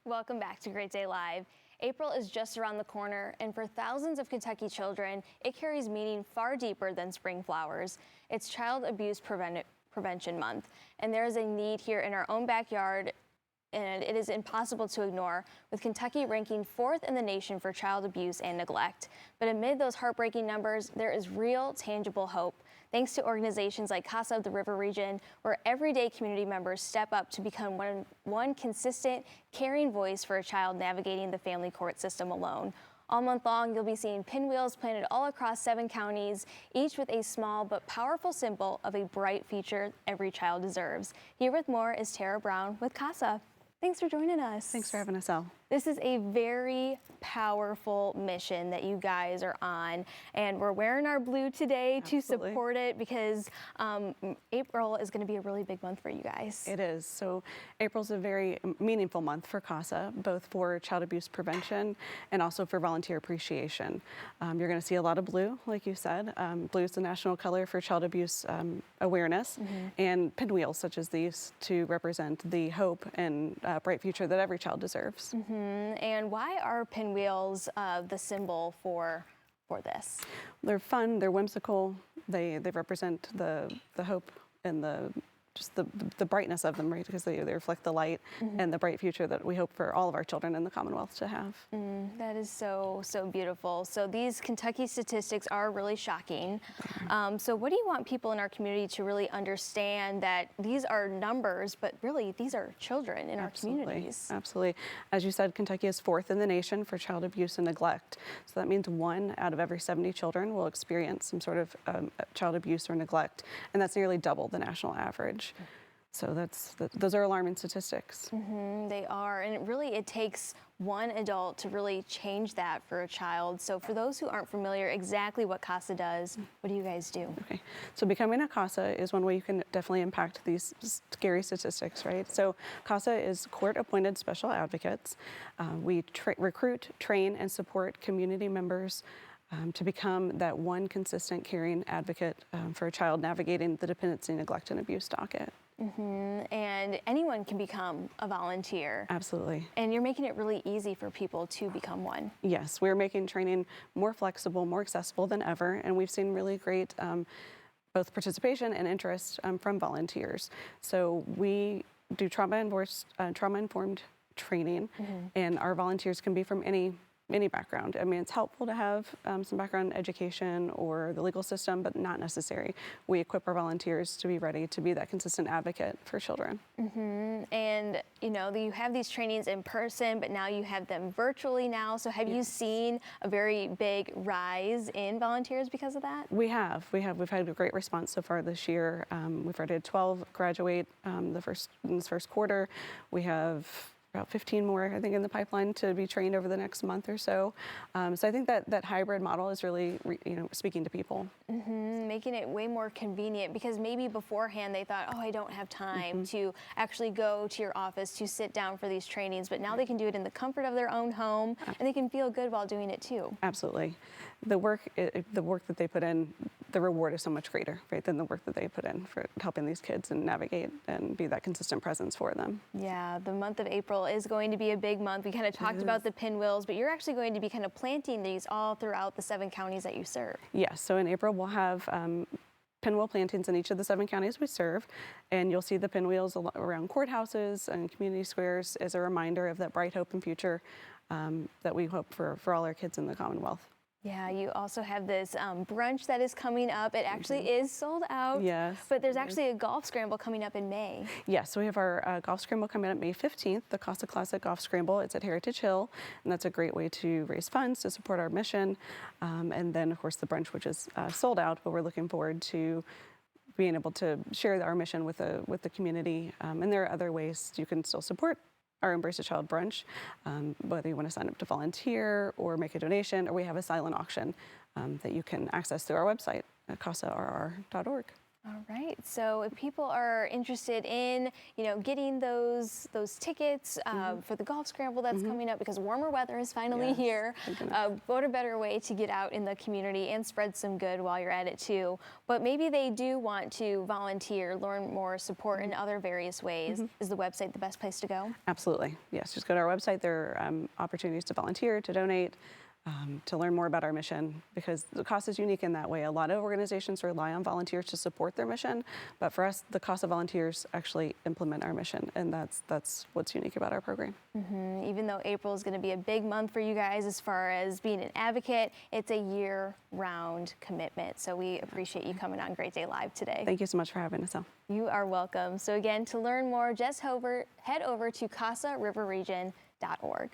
Welcome back to Great Day Live. April is just around the corner, and for thousands of Kentucky children, it carries meaning far deeper than spring flowers. It's Child Abuse Prevention Month, and there is a need here in our own backyard, and it is impossible to ignore, with Kentucky ranking 4th in the nation for child abuse and neglect. But amid those heartbreaking numbers, there is real, tangible hope, thanks to organizations like CASA of the River Region, where everyday community members step up to become one consistent, caring voice for a child navigating the family court system alone. All month long, you'll be seeing pinwheels planted all across 7 counties, each with a small but powerful symbol of a bright future every child deserves. Here with more is Tara Brown with CASA. Thanks for joining us. Thanks for having us, Elle. This is a very powerful mission that you guys are on, and we're wearing our blue today Absolutely. to support it because April is going to be a really big month for you guys. It is. So April's a very meaningful month for CASA, both for child abuse prevention and also for volunteer appreciation. You're going to see a lot of blue, like you said. Blue is the national color for child abuse awareness, and pinwheels such as these to represent the hope and bright future that every child deserves. And why are pinwheels the symbol for this? They're fun, they're whimsical, they represent the hope and just the brightness of them, right? Because they reflect the light and the bright future that we hope for all of our children in the Commonwealth to have. That is so beautiful. So these Kentucky statistics are really shocking. So what do you want people in our community to really understand, that these are numbers, but really these are children in our communities? Absolutely. As you said, Kentucky is 4th in the nation for child abuse and neglect. So that means 1 out of every 70 children will experience some sort of child abuse or neglect, and that's nearly double the national average. So those are alarming statistics. They are, and it takes one adult to really change that for a child. So for those who aren't familiar exactly what CASA does, what do you guys do? Okay, so becoming a CASA is one way you can definitely impact these scary statistics, right? So CASA is court-appointed special advocates. We recruit, train, and support community members to become that one consistent, caring advocate for a child navigating the dependency, neglect, and abuse docket. And anyone can become a volunteer. Absolutely. And you're making it really easy for people to become one. Yes, we're making training more flexible, more accessible than ever, and we've seen really great both participation and interest from volunteers. So we do trauma-informed training, and our volunteers can be from any background. I mean, it's helpful to have some background in education or the legal system, but not necessary. We equip our volunteers to be ready to be that consistent advocate for children. And you have these trainings in person, but now you have them virtually now. So have you seen a very big rise in volunteers because of that? We've had a great response so far this year. We've already had 12 graduate in this first quarter. We have about 15 more, I think, in the pipeline to be trained over the next month or so. So I think that hybrid model is really, speaking to people. Making it way more convenient, because maybe beforehand they thought, oh, I don't have time to actually go to your office to sit down for these trainings, but now they can do it in the comfort of their own home, and they can feel good while doing it too. Absolutely. The work that they put in, the reward is so much greater, right, than the work that they put in for helping these kids and navigate and be that consistent presence for them. Yeah, the month of April is going to be a big month. We kind of talked about the pinwheels, but you're actually going to be kind of planting these all throughout the 7 counties that you serve. Yes, so in April we'll have pinwheel plantings in each of the 7 counties we serve, and you'll see the pinwheels around courthouses and community squares as a reminder of that bright hope and future that we hope for all our kids in the Commonwealth. Yeah, you also have this brunch that is coming up. It actually is sold out. Yes. But there's actually a golf scramble coming up in May. Yes, so we have our golf scramble coming up May 15th, the CASA Classic Golf Scramble. It's at Heritage Hill, and that's a great way to raise funds to support our mission. And then, of course, the brunch, which is sold out, but we're looking forward to being able to share our mission with the community. And there are other ways you can still support our Embrace a Child brunch, whether you want to sign up to volunteer or make a donation, or we have a silent auction that you can access through our website at casarr.org. All right. So if people are interested in, getting those tickets for the golf scramble that's coming up, because warmer weather is finally Yes, here, thank goodness. what a better way to get out in the community and spread some good while you're at it too. But maybe they do want to volunteer, learn more, support in other various ways. Is the website the best place to go? Absolutely. Yes, just go to our website. There are opportunities to volunteer, to donate, to learn more about our mission, because the CASA is unique in that way. A lot of organizations rely on volunteers to support their mission, but for us, the CASA volunteers actually implement our mission, and that's what's unique about our program. Even though April is going to be a big month for you guys as far as being an advocate, it's a year-round commitment. So we appreciate you coming on Great Day Live today. Thank you so much for having us on. You are welcome. So again, to learn more, just head over to casariverregion.org.